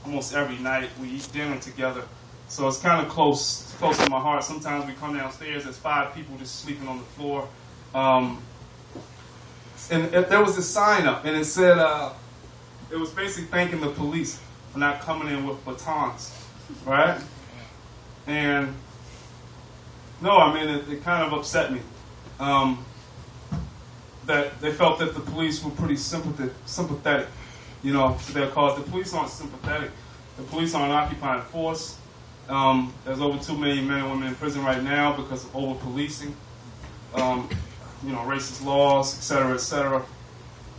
almost every night. We eat dinner together. So it's kind of close to my heart. Sometimes we come downstairs, there's 5 people just sleeping on the floor. And there was this sign up, and it said, it was basically thanking the police for not coming in with batons, right? And no, I mean, it kind of upset me that they felt that the police were pretty sympathetic, you know, to their cause. The police aren't sympathetic. The police are an occupying force. There's over 2 million men and women in prison right now because of over-policing, you know, racist laws, et cetera, et cetera.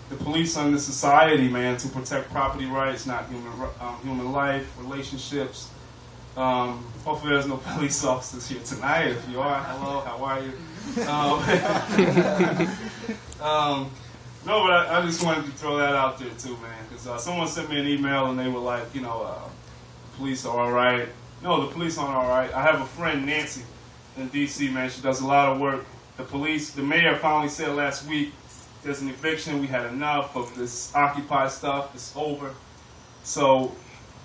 The police are in this society, man, to protect property rights, not human life, relationships. Hopefully there's no police officers here tonight. If you are, hello, how are you? No, but I just wanted to throw that out there too, man, because someone sent me an email and they were like, you know, police are all right. No, the police aren't all right. I have a friend, Nancy, in D.C., man. She does a lot of work. The mayor finally said last week, there's an eviction. We had enough of this Occupy stuff. It's over. So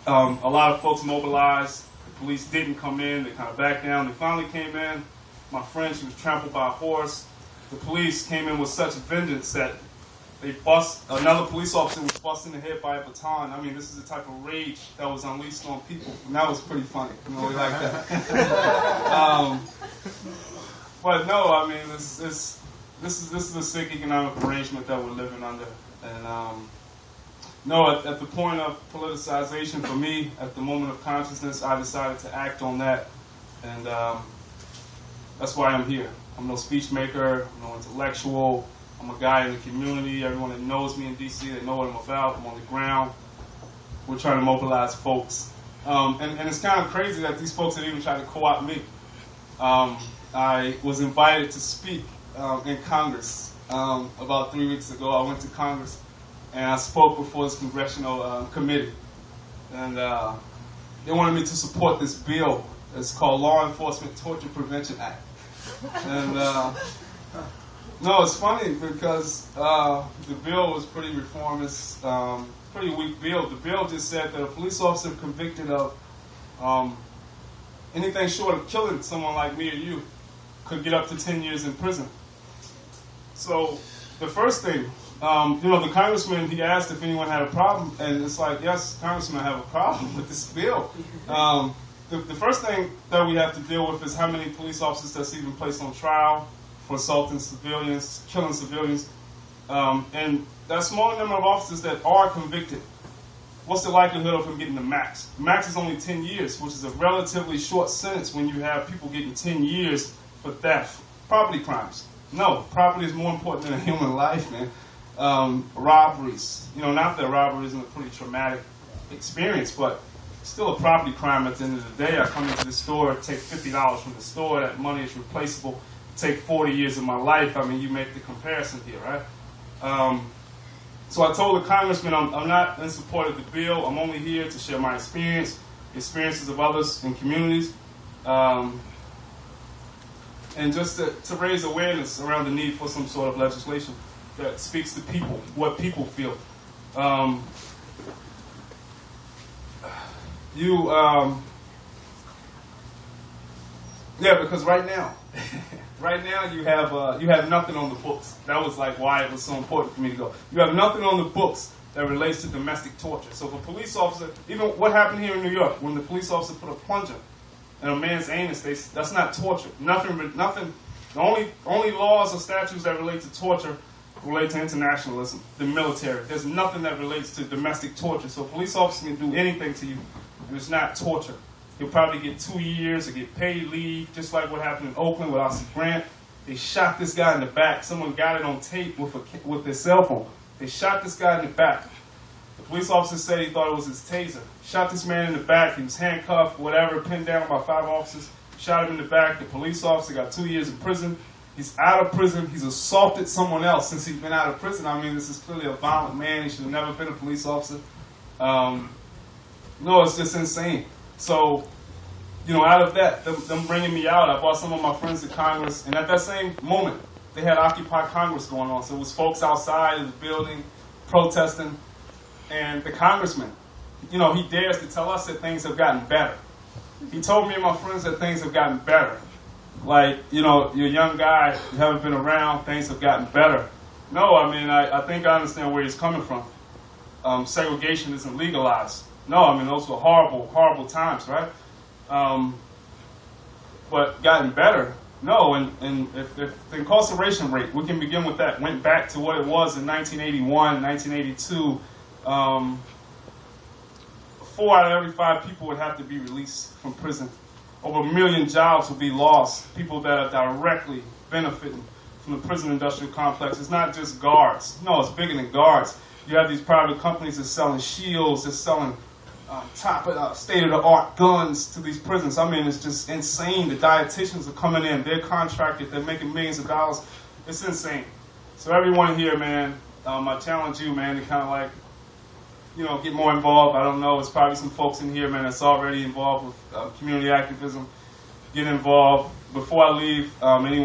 a lot of folks mobilized. The police didn't come in. They kind of backed down. They finally came in. My friend, she was trampled by a horse. The police came in with such vengeance that they another police officer was busted in the head by a baton. I mean, this is the type of rage that was unleashed on people. And that was pretty funny. You know, we like that. But no, I mean, this is a sick economic arrangement that we're living under. And no, at the point of politicization for me, at the moment of consciousness, I decided to act on that. And that's why I'm here. I'm no speech maker, I'm no intellectual. I'm a guy in the community. Everyone that knows me in D.C., they know what I'm about. I'm on the ground. We're trying to mobilize folks. And it's kind of crazy that these folks have even tried to co-opt me. I was invited to speak in Congress about 3 weeks ago. I went to Congress and I spoke before this congressional committee. And they wanted me to support this bill. It's called Law Enforcement Torture Prevention Act. And no, it's funny because the bill was pretty reformist, pretty weak bill. The bill just said that a police officer convicted of anything short of killing someone like me or you could get up to 10 years in prison. So the first thing, you know, the congressman, he asked if anyone had a problem, and it's like, yes, congressman, I have a problem with this bill. The first thing that we have to deal with is how many police officers that's even placed on trial for assaulting civilians, killing civilians, and that small number of officers that are convicted, what's the likelihood of them getting the max? The max is only 10 years, which is a relatively short sentence when you have people getting 10 years for theft, property crimes. No, property is more important than a human life, man. Robberies, you know, not that robbery isn't a pretty traumatic experience, but still a property crime at the end of the day. I come into the store, take $50 from the store, that money is replaceable. Take 40 years of my life. I mean, you make the comparison here, right? So I told the congressman I'm not in support of the bill. I'm only here to share my experiences of others in communities, and just to raise awareness around the need for some sort of legislation that speaks to people, what people feel. Yeah, because right now, you have nothing on the books. That was like why it was so important for me to go. You have nothing on the books that relates to domestic torture. So for a police officer, even what happened here in New York, when the police officer put a plunger in a man's anus, that's not torture. Nothing. The only laws or statutes that relate to torture relate to internationalism, the military. There's nothing that relates to domestic torture. So a police officer can do anything to you, and it's not torture. He'll probably get 2 years or get paid leave, just like what happened in Oakland with Ossie Grant. They shot this guy in the back. Someone got it on tape with their cell phone. They shot this guy in the back. The police officer said he thought it was his taser. Shot this man in the back. He was handcuffed, whatever, pinned down by 5 officers. Shot him in the back. The police officer got 2 years in prison. He's out of prison. He's assaulted someone else since he's been out of prison. I mean, this is clearly a violent man. He should have never been a police officer. No, it's just insane. So, you know, out of that, them bringing me out, I brought some of my friends to Congress, and at that same moment, they had Occupy Congress going on. So it was folks outside of the building protesting, and the congressman, you know, he dares to tell us that things have gotten better. He told me and my friends that things have gotten better. Like, you know, you're a young guy, you haven't been around, things have gotten better. No, I mean, I think I understand where he's coming from. Segregation isn't legalized. No, I mean, those were horrible, horrible times, right? But gotten better. No, and if the incarceration rate, we can begin with that, went back to what it was in 1981, 1982, 4 out of every 5 people would have to be released from prison. Over 1 million jobs would be lost, people that are directly benefiting from the prison industrial complex. It's not just guards. No, it's bigger than guards. You have these private companies that's selling shields, that's selling state-of-the-art guns to these prisons. I mean, it's just insane. The dietitians are coming in. They're contracted. They're making millions of dollars. It's insane. So everyone here, man, I challenge you, man, to kind of like, you know, get more involved. I don't know. There's probably some folks in here, man, that's already involved with community activism. Get involved. Before I leave, anyone